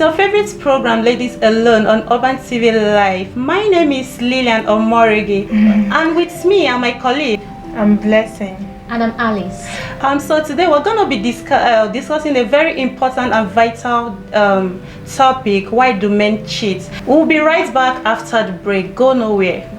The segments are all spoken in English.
your favorite program, Ladies Alone, on Urban TV Live. My name is Lillian Omorigi, and with me are my colleague. I'm Blessing. And I'm Alice. So today we're going to be discussing a very important and vital topic: why do men cheat? We'll be right back after the break. Go nowhere.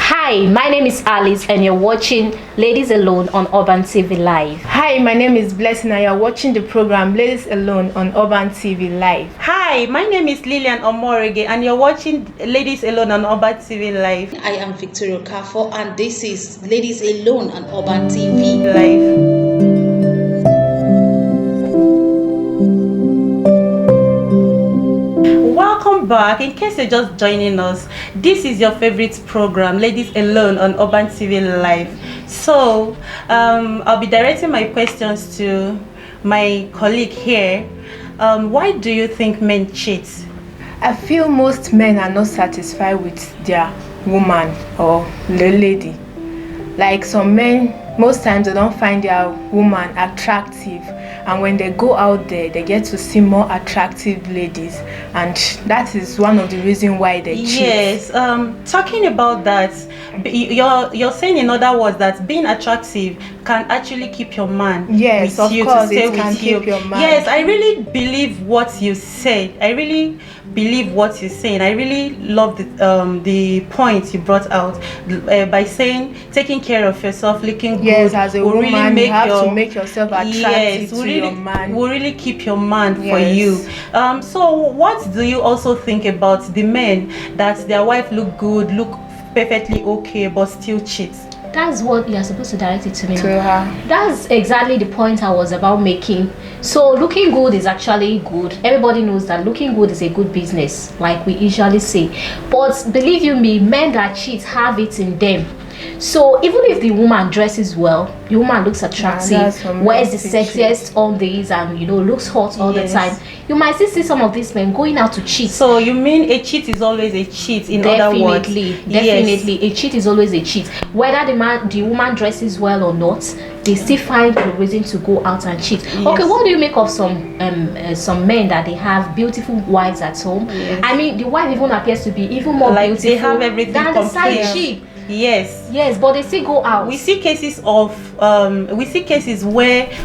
Hi, my name is Alice and you're watching Ladies Alone on Urban TV Live. Hi, my name is Blessing and you're watching the program Ladies Alone on Urban TV Live. Hi, my name is Lillian Omorige and you're watching Ladies Alone on Urban TV Live. I am Victoria Kafo and this is Ladies Alone on Urban TV Live. Welcome back. In case you're just joining us, this is your favorite program, Ladies Alone on Urban TV Live. So I'll be directing my questions to my colleague here. Why do you think men cheat? I feel most men are not satisfied with their woman or the lady. Like some men, most times they don't find their woman attractive, and when they go out there they get to see more attractive ladies, and that is one of the reasons why they cheat. Yes, talking about that, you're saying in other words that being attractive can actually keep your man Yes, with of you, course to stay it can with you. keep your man. Yes, I really believe what you said. I really believe what you're saying. I really love the point you brought out by saying taking care of yourself, looking good. Yes, as a will woman, really make you have to make yourself attractive will to really, your man. will really keep your man for Yes. you. So what do you also think about the men that their wife look good, look perfectly okay, but still cheat? That's what you're supposed to direct it to me. To her. That's exactly the point I was about making. So looking good is actually good. Everybody knows that looking good is a good business, like we usually say. But believe you me, men that cheat have it in them. So even if the woman dresses well, the woman looks attractive, wears the sexiest on these, and looks hot all the time, you might still see some of these men going out to cheat. So you mean a cheat is always a cheat? In other words, definitely, a cheat is always a cheat. Whether the woman dresses well or not, they still find a reason to go out and cheat. Yes. Okay, what do you make of some men that they have beautiful wives at home? Yes. I mean, the wife even appears to be even more like beautiful they have everything than the side complete. chick. Yes, but they still go out. we see cases of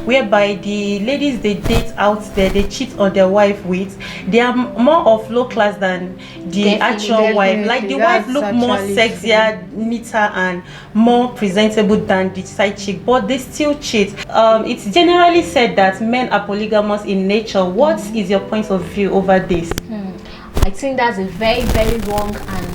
whereby the ladies they date out there, they cheat on their wife with. They are more of low class than the actual wife. Like the wife look more sexier, neater, and more presentable than the side chick, but they still cheat. It's generally said that men are polygamous in nature. What is your point of view over this? I think that's a very, very wrong and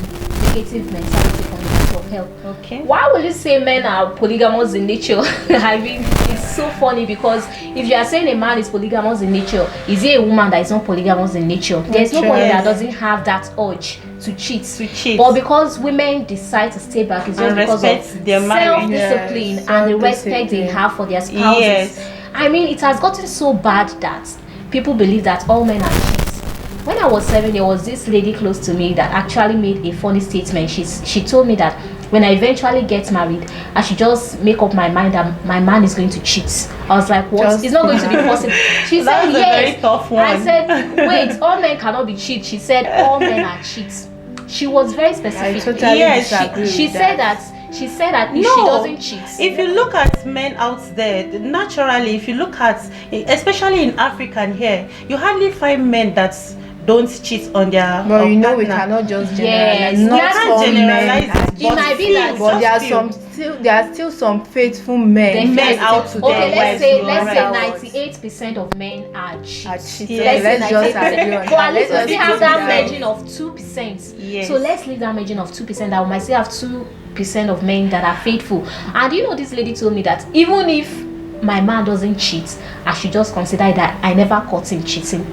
negative mentality from the point of health. Okay. Why would you say men are polygamous in nature? I mean, it's so funny because if you are saying a man is polygamous in nature, is he a woman that is not polygamous in nature? There's nobody that doesn't have that urge to cheat. But because women decide to stay back, it's just because of their self-discipline and the respect they have for their spouses. Yes. I mean, it has gotten so bad that people believe that all men are cheats. When I was 7, there was this lady close to me that actually made a funny statement. She told me that when I eventually get married, I should just make up my mind that my man is going to cheat. I was like, what? It's not going to be possible. She said, yes. A very tough one. I said, wait, all men cannot be cheats. She said, all men are cheats. She was very specific. I totally disagree she with said that. She said that if she doesn't cheat. If you look at men out there, naturally, if you look at, especially in Africa and here, you hardly find men that don't cheat on their But we partner. cannot just generalize. Yes, Not we can't all generalize men are it. It might be that but just there are still some faithful men. Men out to okay, their let's wives. say 98% of men are cheats. cheating. Yes. Let's just agree on But at least we that. still have that margin of 2%. Yes. So let's leave that margin of 2%. That we might still have 2% of men that are faithful. And this lady told me that even if my man doesn't cheat, I should just consider that I never caught him cheating.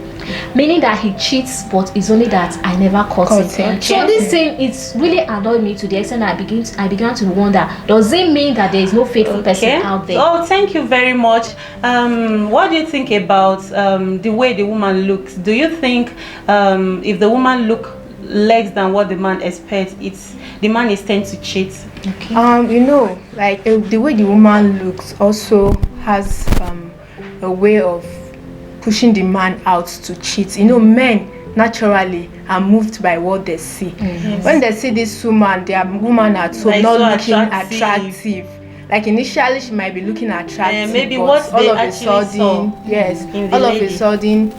Meaning that he cheats, but it's only that I never caught him. So this thing, it's really annoyed me to the extent that I began to wonder, does it mean that there is no faithful person out there? Oh, thank you very much. What do you think about the way the woman looks? Do you think if the woman look less than what the man expects, the man is tend to cheat? Okay. The way the woman looks also has a way of pushing the man out to cheat. You know, men naturally are moved by what they see. When they see this woman, their woman at home Like not so looking attractive. attractive. Like initially she might be looking attractive, maybe but what all they of a actually sudden, saw yes, in the all of a lady. sudden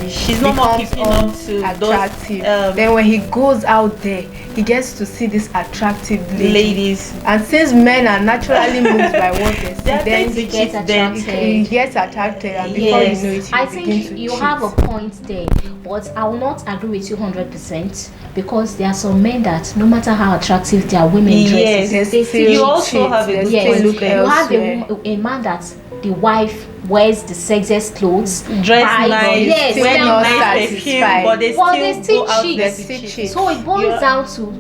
She's no more becomes keeping up to attractive. those Then when he goes out there, he gets to see this attractive lady. ladies. And since men are naturally moved by what they see, They are then going to He gets cheat them. he gets attracted, and before Yes. you know it, he I begins think to you cheat. have a point there, but I will not agree with you 100% because there are some men that no matter how attractive their women Yes. dresses, They they still still You also cheat, have a they good still yes, point look there. you have elsewhere. a man that the wife wears the sexiest clothes, Dress buys- nice, yes, still wear not nice perfume, satisfied. but they But they still still go out cheat. there They to still cheat. cheat. So it boils You're- down to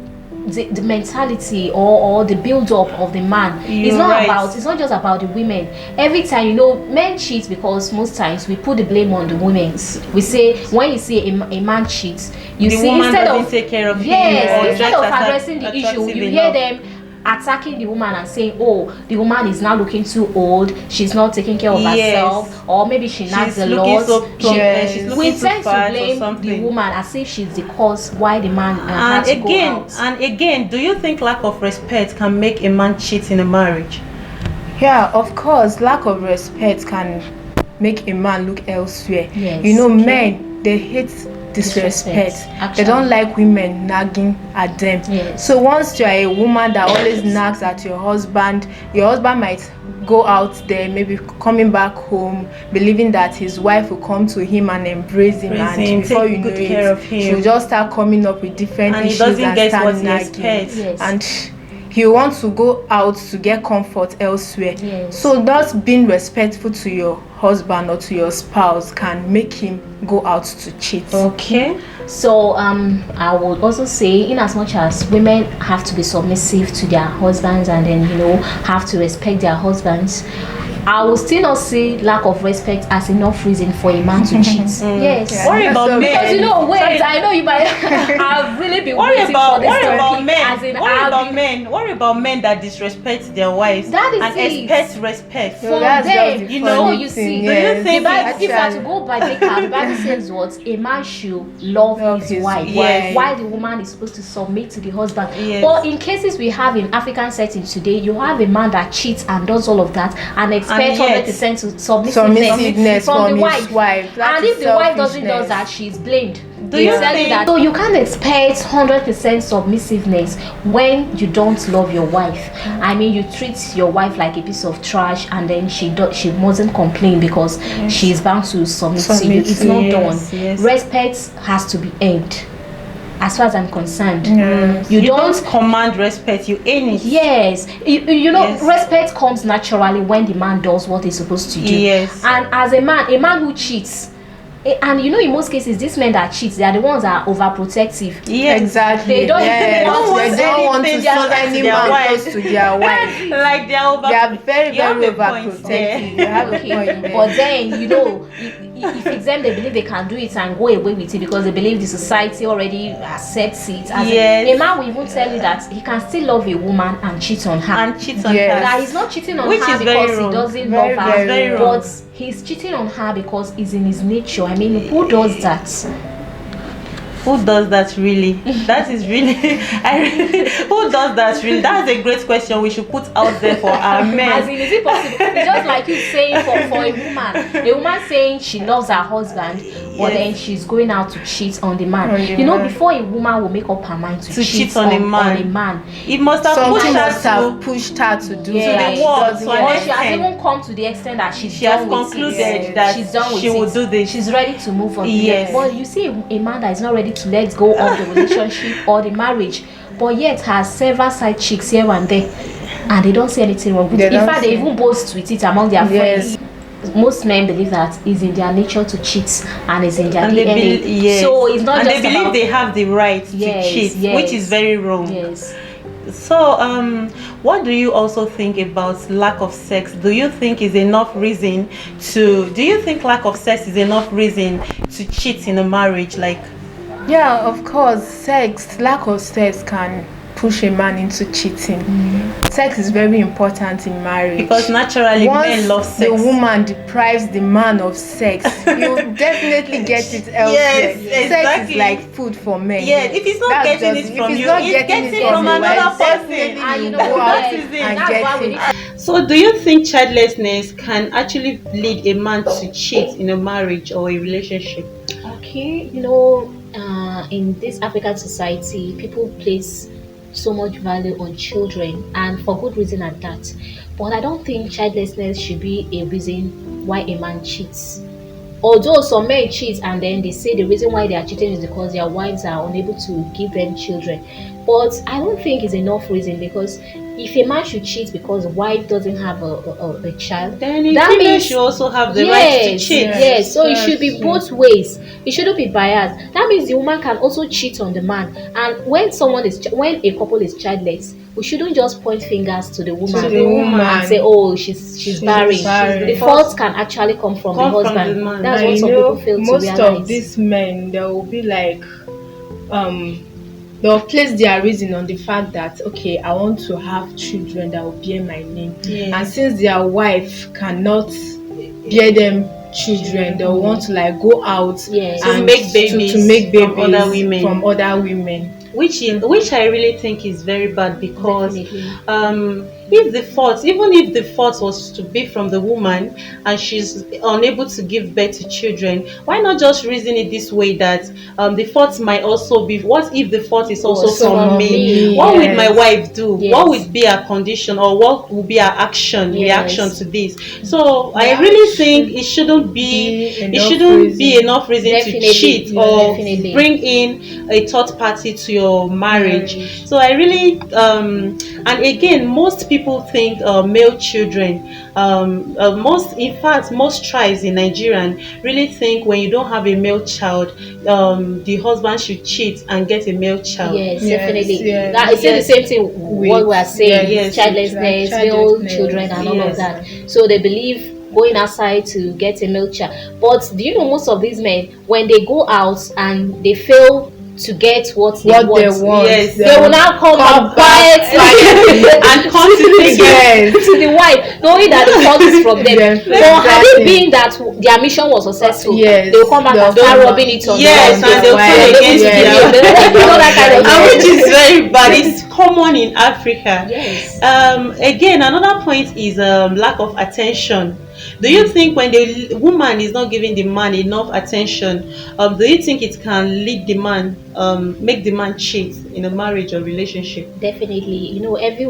the mentality or the build-up of the man. You're It's not right. it's not just about the women. Every time, you know, men cheat because most times we put the blame on the women. We say when you see a man cheats, you The see woman instead doesn't of take care of him, or yes, instead just of addressing the issue, attractive you enough. hear them attacking the woman and saying, oh, the woman is now looking too old, she's not taking care of Yes. herself, or maybe she nags She's a looking lot. so plump, Yes. she's We looking too tend to fat or blame the something. woman as if she's the cause why the man had And to go again, out. do you think lack of respect can make a man cheat in a marriage? Yeah, of course, lack of respect can make a man look elsewhere. Yes. You know, Okay. men, they hate disrespect. Actually. They don't like women nagging at them. Yes. So once you are a woman that always nags at your husband might go out there, maybe coming back home, believing that his wife will come to him and embrace him, Embrace and him, before take you know good care it, of him. she'll just start coming up with different And he issues doesn't and get start what he nagging. expects. Yes. And he wants to go out to get comfort elsewhere. Yes. So not being respectful to your husband or to your spouse can make him go out to cheat. Okay. So I would also say, in as much as women have to be submissive to their husbands and then, you know, have to respect their husbands, I will still not see lack of respect as enough reason for a man to cheat. Yes. Yeah. Worry about So- men. Because you know, wait, Sorry. I know you might have really been Worry waiting about for this worry about topic, men. as in Worry I've about been- men. Worry about men that disrespect their wives That is and it. expect respect. So From that's just them, the you funny know, you thing, see, do you yes. think The Bible, if you are to Actually, go by the Bible says what? A man should love his wife. wife. While the woman is supposed to submit to the husband. Yes. But in cases we have in African settings today, you have a man that cheats and does all of that and expects yet- 100% to submissiveness from the his wife. wife. That And is if the wife doesn't do selfishness. that, she's blamed. Do They you tell think- that? So you can't expect 100% submissiveness when you don't love your wife. I mean, you treat your wife like a piece of trash, and then she mustn't complain because she's bound to submit to you. It's not Yes, done. yes. Respect has to be earned. As far as I'm concerned, Yes. you You don't. don't command respect, you earn it. Yes, you know, Yes. respect comes naturally when the man does what he's supposed to do. Yes. And as a man who cheats, and you know, in most cases, these men that cheat, they are the ones that are overprotective. Yes. Exactly. They don't- yes. they don't want They don't want to anything see closer to any their man wife. close to their wife. Like they are over. They are very, You have very a point there. overprotective. You have a Okay, point there. but then you know, if it's them, they believe they can do it and go away with it because they believe the society already accepts it. As Yes. a man will even tell you that he can still love a woman and cheat on her. And cheat on Yes. her. That he's not cheating on Which her is very because he wrong. doesn't Very, love her, very Very wrong. but he's cheating on her because it's in his nature. I mean, who does that? Who does that really? That is really, who does that really? That's a great question we should put out there for our As men. in, is it possible? It's just like you saying for a woman saying she loves her husband, but Yes. then she's going out to cheat on the man. On the You know, man. before a woman will make up her mind to cheat on a man. It must have pushed Something her must have to. pushed her to do Yeah. so that To she the wall, doesn't to an or get- she has extent. even come to the extent that she's She has done with concluded it. that She's done with she it. will do this. She's ready to move on. Yes. But you see a man that is not ready to let go of the relationship or the marriage, but yet has several side chicks here and there, and they don't see anything wrong with They it. In don't fact, they see. even boast with it among their Yes. friends. Most men believe that it's in their nature to cheat and it's in their And they DNA. yes. So it's not and just they believe about they have the right Yes, to cheat, yes. which is very wrong. yes. So, what do you also think about lack of sex? Do you think is enough reason to? Do you think lack of sex is enough reason to cheat in a marriage? Like, Yeah, of course, lack of sex can push a man into cheating. Sex is very important in marriage. Because naturally men love sex. Once the woman deprives the man of sex, you definitely get it elsewhere. Yes, exactly. Sex is like food for men. Yeah, if he's not getting it from you, he's getting it from another person. And you know, go out that and that's why we need get to it. So do you think childlessness can actually lead a man to cheat in a marriage or a relationship? Okay, in this African society, people place so much value on children, and for good reason at that. But I don't think childlessness should be a reason why a man cheats. Although some men cheat and then they say the reason why they are cheating is because their wives are unable to give them children. But I don't think it's enough reason, because if a man should cheat because wife doesn't have a child, Then that female means should also have the right to cheat. Yes, so it Yes, should be both ways. It shouldn't be biased. That means the woman can also cheat on the man. And when when a couple is childless, we shouldn't just point fingers to the woman, To the woman. and say, "Oh, she's barren." barren. The fault can actually come from the Come from husband. the man. That's And what some people fail to most realize. of these men, they will be like, they'll place their reason on the fact that, okay, I want to have children that will bear my name. Yes. And since their wife cannot bear them children, they'll want to like go out Yes. and To make babies to make babies from other women. from other women. Which I really think is very bad, because Definitely. if the fault, even if the fault was to be from the woman and she's unable to give birth to children, why not just reason it this way, that the fault might also be, what if the fault is also from me? What will my wife do? Yes. What would be her condition, or what will be her action, reaction to this? So I That really think it shouldn't be enough reason Definitely, to cheat or definitely. bring in a third party to your marriage. So I really and again, most people think male children, most tribes in Nigeria really think when you don't have a male child, the husband should cheat and get a male child. Yes, Yes, definitely. yes. That is the same thing what we are saying, yes, childlessness, male childlessness, children, and all of yes. that. So they believe going outside to get a male child. But do you know, most of these men, when they go out and they fail to get what they want, Yes, they will now come back quiet and constantly Yes. to the wife, knowing that the fault is from them. Yes, But had it exactly. been that their mission was successful, Yes, they will come back and they'll start come rubbing back. it on Yes, the and they'll wife. turn against They you. will- you know that kind of And which thing. is very bad. It's common in Africa. Yes. Again, another point is lack of attention. Do you think when the woman is not giving the man enough attention, do you think it can lead the man, make the man cheat in a marriage or relationship? Definitely,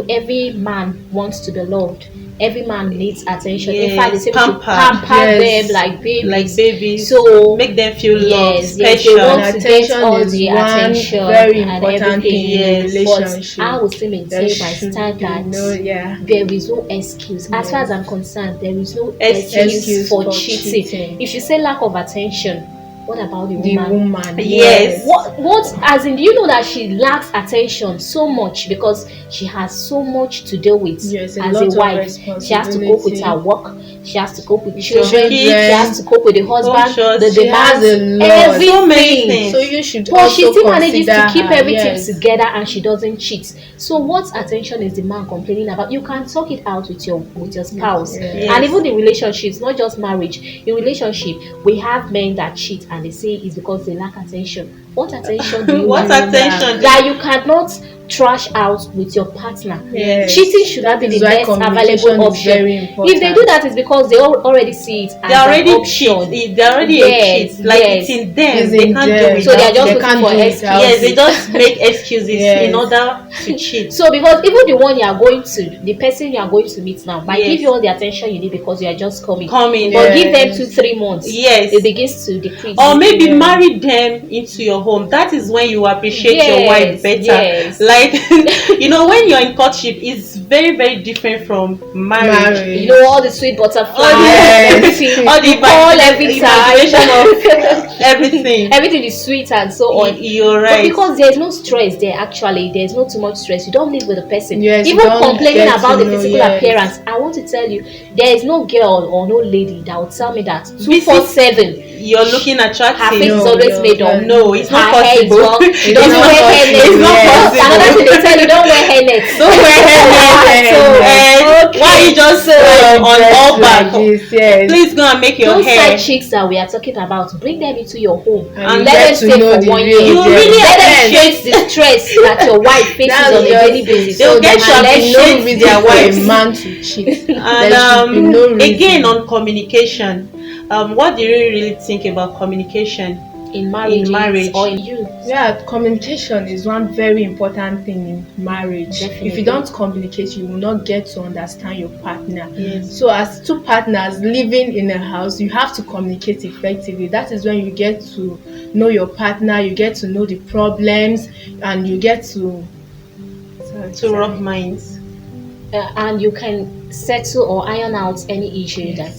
every man wants to be loved. Every man needs attention. In Yes, fact, they say we should pampered. pamper Yes. them like babies. Like babies, So make them feel loved, yes, they special. want to get Attention all is the one attention very and important everything. thing in a relationship. But I will still maintain There my should stand be that no- there is no excuse. As far as I'm concerned, there is no excuse Excuse for for cheating. cheating. If you say lack of attention, what about the The woman? woman. Yes. What as in, do you know that she lacks attention so much because she has so much to deal with Yes, a as lot a of wife? She has to cope with responsibility. her work, she has to cope with With children, your she kids, has to cope with the husband, chores. the She demands, has a lot. everything. So many things. So you should But she also still manages to consider keep her, everything yes. together, and she doesn't cheat. So what attention is the man complaining about? You can talk it out with your spouse. Yes. And even in relationships, not just marriage. In relationship, we have men that cheat and they say it's because they lack attention. What attention do you What want? attention? That you cannot trash out with your partner. Yes. Cheating should not be That is the why best communication available is option. very important. If they do that, it's because they already see it as They already an option. cheat. They already Yes, cheat. Like yes. it's in them. It's They in can't them. do it. So they are just They looking can't for do it excuse. out. Yes, they just make excuses Yes. in order to cheat. So because even the one you are going to, the person you are going to meet now, might Yes. give you all the attention you need because you are just coming. Coming. But Yes. give them 2-3 months. Yes. It begins to decrease. Or maybe Yeah. marry them into your home. That is when you appreciate your Yes, wife better. yes. Like when you're in courtship, it's very, very different from marriage. You know, all the sweet butterflies, Yes. everything, All the you call every imagination time. of everything. Everything is sweet and so on. You're But right. because there's no stress there, actually, there's not too much stress. You don't live with the person. Yes, you Even don't complaining get about to the know, physical yes. appearance, I want to tell you, there is no girl or no lady that will tell me that Visit- 247 you're looking attractive. Her face is always made up. No, it's not Her hair is possible. well. She doesn't wear hairnet. It's not possible. Another thing they tell you, don't wear hairnet. Don't wear hairnet. So why you just on all back? Please go and make your those hair. side chicks that we are talking about, bring them into your home And let them stay for 1 year. You really let them appreciate face the stress that your wife faces on a daily basis. They'll get you no appreciate reason their for a wives. man to cheat. And no reason. again on communication, what do you really think about communication in marriage or in you? Yeah, communication is one very important thing in marriage. Definitely. If you don't communicate, you will not get to understand your partner. Yes. So as two partners living in a house, you have to communicate effectively. That is when you get to know your partner, you get to know the problems, and you get to rub minds. And you can settle or iron out any issue that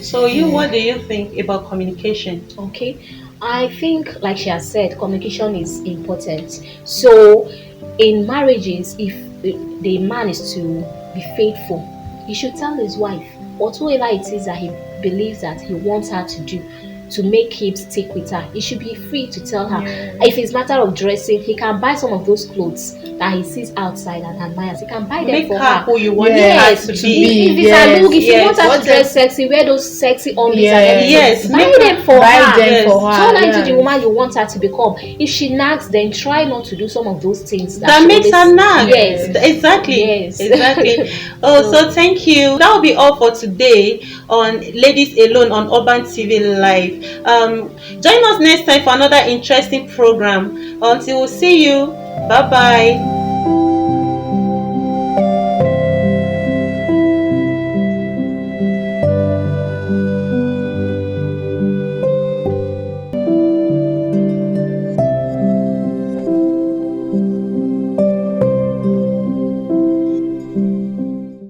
So what do you think about communication? Okay, I think, like she has said, communication is important. So in marriages, if the man is to be faithful, he should tell his wife whatever it is that he believes that he wants her to do to make him stick with her. He should be free to tell her. If it's matter of dressing, he can buy some of those clothes that he sees outside and admires. He can buy them for her. Who you want her to be. If it's a look, if you want her to dress sexy, wear those sexy undies and everything. Buy them for her. Turn her into the woman you want her to become. If she nags, then try not to do some of those things that makes her nag. Yes, exactly. Yes, exactly. So thank you. That will be all for today on Ladies Alone on Urban TV Live. Join us next time for another interesting program. Until we'll see you. Bye bye.